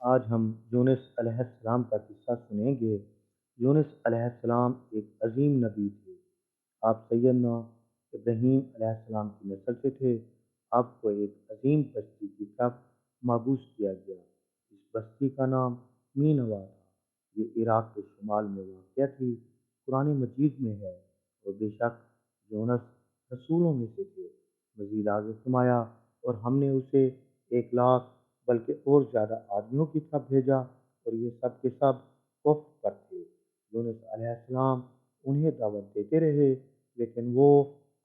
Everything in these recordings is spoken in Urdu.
آج ہم یونس علیہ السلام کا قصہ سنیں گے۔ یونس علیہ السلام ایک عظیم نبی تھے۔ آپ سیدنا ابراہیم علیہ السلام کی نسل سے تھے۔ آپ کو ایک عظیم بستی کی طرف مبعوث کیا گیا۔ اس بستی کا نام نینوا تھا۔ یہ عراق کے شمال میں واقع تھی۔ قرآن مجید میں ہے، اور بے شک یونس رسولوں میں سے تھے۔ مزید آگے فرمایا، اور ہم نے اسے 1 لاکھ بلکہ اور زیادہ آدمیوں کی طرف بھیجا، اور یہ سب کے سب کفر پر تھے۔ یونس علیہ السلام انہیں دعوت دیتے رہے، لیکن وہ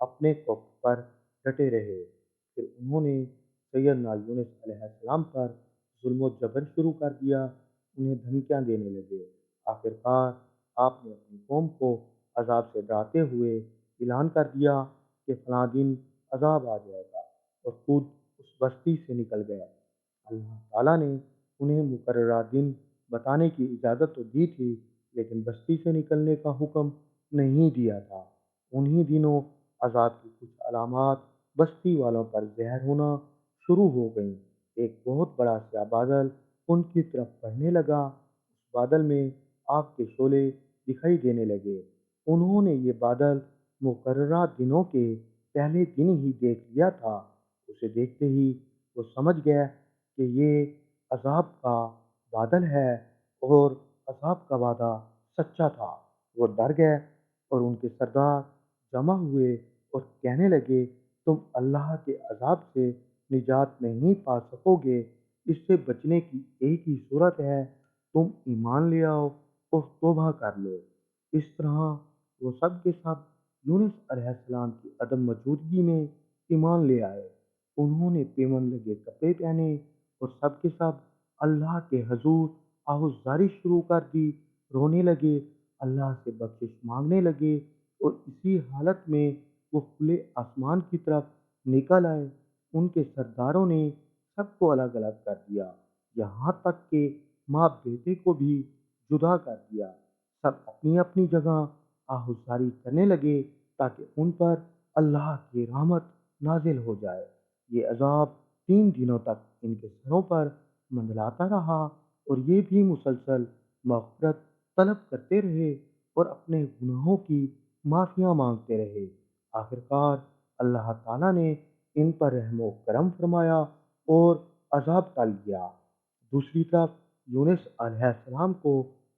اپنے کفر پر ڈٹے رہے۔ پھر انہوں نے سیدنا یونس علیہ السلام پر ظلم و جبر شروع کر دیا، انہیں دھمکیاں دینے لگے۔ آخر کار آپ نے اپنی قوم کو عذاب سے ڈراتے ہوئے اعلان کر دیا کہ فلاں دن عذاب آ جائے گا، اور خود اس بستی سے نکل گئے۔ اللہ تعالیٰ نے انہیں مقررہ دن بتانے کی اجازت تو دی تھی، لیکن بستی سے نکلنے کا حکم نہیں دیا تھا۔ انہی دنوں عذاب کی کچھ علامات بستی والوں پر ظاہر ہونا شروع ہو گئیں۔ ایک بہت بڑا سیاہ بادل ان کی طرف بڑھنے لگا۔ اس بادل میں آگ کے شعلے دکھائی دینے لگے۔ انہوں نے یہ بادل مقررہ دنوں کے پہلے دن ہی دیکھ لیا تھا۔ اسے دیکھتے ہی وہ سمجھ گئے کہ یہ عذاب کا بادل ہے، اور عذاب کا وعدہ سچا تھا۔ وہ ڈر گئے، اور ان کے سردار جمع ہوئے اور کہنے لگے، تم اللہ کے عذاب سے نجات نہیں پا سکو گے۔ اس سے بچنے کی ایک ہی صورت ہے، تم ایمان لے آؤ اور توبہ کر لو۔ اس طرح وہ سب کے سب یونس علیہ السلام کی عدم موجودگی میں ایمان لے آئے۔ انہوں نے پیمن لگے کپڑے پہنے، اور سب کے سب اللہ کے حضور آہوزاری شروع کر دی، رونے لگے، اللہ سے بخشش مانگنے لگے، اور اسی حالت میں وہ کھلے آسمان کی طرف نکل آئے۔ ان کے سرداروں نے سب کو الگ الگ کر دیا، یہاں تک کہ ماں بیٹے کو بھی جدا کر دیا۔ سب اپنی اپنی جگہ آہوزاری کرنے لگے، تاکہ ان پر اللہ کی رحمت نازل ہو جائے۔ یہ عذاب 3 دنوں تک ان کے سروں پر منڈلاتا رہا، اور یہ بھی مسلسل مغفرت طلب کرتے رہے اور اپنے گناہوں کی معافیاں مانگتے رہے۔ آخر کار اللہ تعالیٰ نے ان پر رحم و کرم فرمایا اور عذاب ٹل گیا۔ دوسری طرف یونس علیہ السلام کو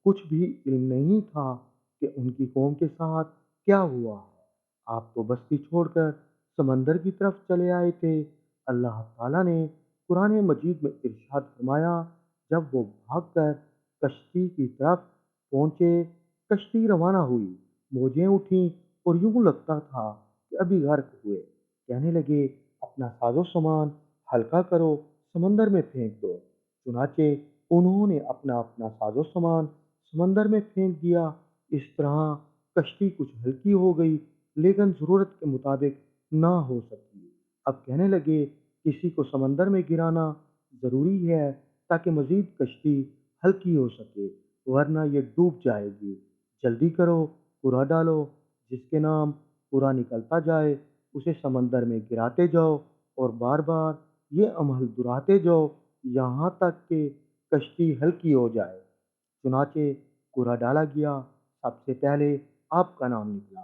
کچھ بھی علم نہیں تھا کہ ان کی قوم کے ساتھ کیا ہوا ہے۔ آپ تو بستی چھوڑ کر سمندر کی طرف چلے آئے تھے۔ اللہ تعالیٰ نے قرآن مجید میں ارشاد فرمایا، جب وہ بھاگ کر کشتی کی طرف پہنچے، کشتی روانہ ہوئی، موجیں اٹھیں، اور یوں لگتا تھا کہ ابھی غرق ہوئے۔ کہنے لگے، اپنا ساز و سامان ہلکا کرو، سمندر میں پھینک دو۔ چنانچہ انہوں نے اپنا اپنا ساز و سامان سمندر میں پھینک دیا۔ اس طرح کشتی کچھ ہلکی ہو گئی، لیکن ضرورت کے مطابق نہ ہو سکی۔ اب کہنے لگے، کسی کو سمندر میں گرانا ضروری ہے، تاکہ مزید کشتی ہلکی ہو سکے، ورنہ یہ ڈوب جائے گی۔ جلدی کرو، پورا ڈالو، جس کے نام پورا نکلتا جائے اسے سمندر میں گراتے جاؤ، اور بار بار یہ عمل دہراتے جاؤ، یہاں تک کہ کشتی ہلکی ہو جائے۔ چنانچہ پورا ڈالا گیا، سب سے پہلے آپ کا نام نکلا۔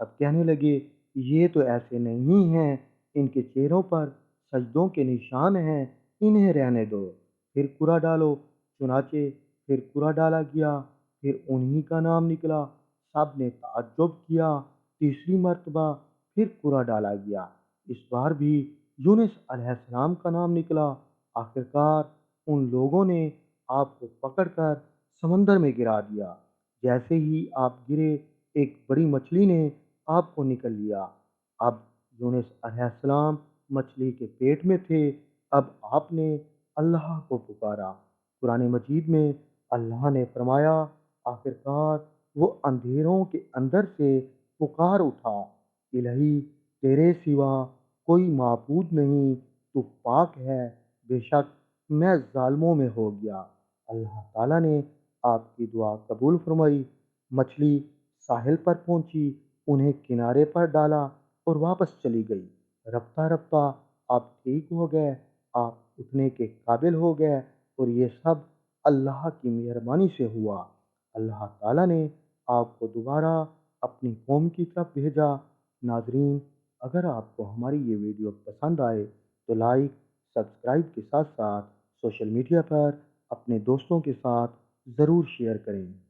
سب کہنے لگے، یہ تو ایسے نہیں ہیں، ان کے چہروں پر سجدوں کے نشان ہیں، انہیں رہنے دو۔ پھر پورا ڈالو۔ چنانچہ پھر پورا ڈالا گیا، پھر انہی کا نام نکلا۔ سب نے تعجب کیا۔ تیسری مرتبہ پھر پورا ڈالا گیا، اس بار بھی یونس علیہ السلام کا نام نکلا۔ آخر کار ان لوگوں نے آپ کو پکڑ کر سمندر میں گرا دیا۔ جیسے ہی آپ گرے، ایک بڑی مچھلی نے آپ کو نکل لیا۔ اب یونس علیہ السلام مچھلی کے پیٹ میں تھے۔ اب آپ نے اللہ کو پکارا۔ قرآن مجید میں اللہ نے فرمایا، آخر کار وہ اندھیروں کے اندر سے پکار اٹھا، الہی تیرے سوا کوئی معبود نہیں، تو پاک ہے، بے شک میں ظالموں میں ہو گیا۔ اللہ تعالیٰ نے آپ کی دعا قبول فرمائی۔ مچھلی ساحل پر پہنچی، انہیں کنارے پر ڈالا اور واپس چلی گئی۔ رفتہ رفتہ آپ ٹھیک ہو گئے، آپ اٹھنے کے قابل ہو گئے، اور یہ سب اللہ کی مہربانی سے ہوا۔ اللہ تعالیٰ نے آپ کو دوبارہ اپنی قوم کی طرف بھیجا۔ ناظرین، اگر آپ کو ہماری یہ ویڈیو پسند آئے تو لائک، سبسکرائب کے ساتھ ساتھ سوشل میڈیا پر اپنے دوستوں کے ساتھ ضرور شیئر کریں۔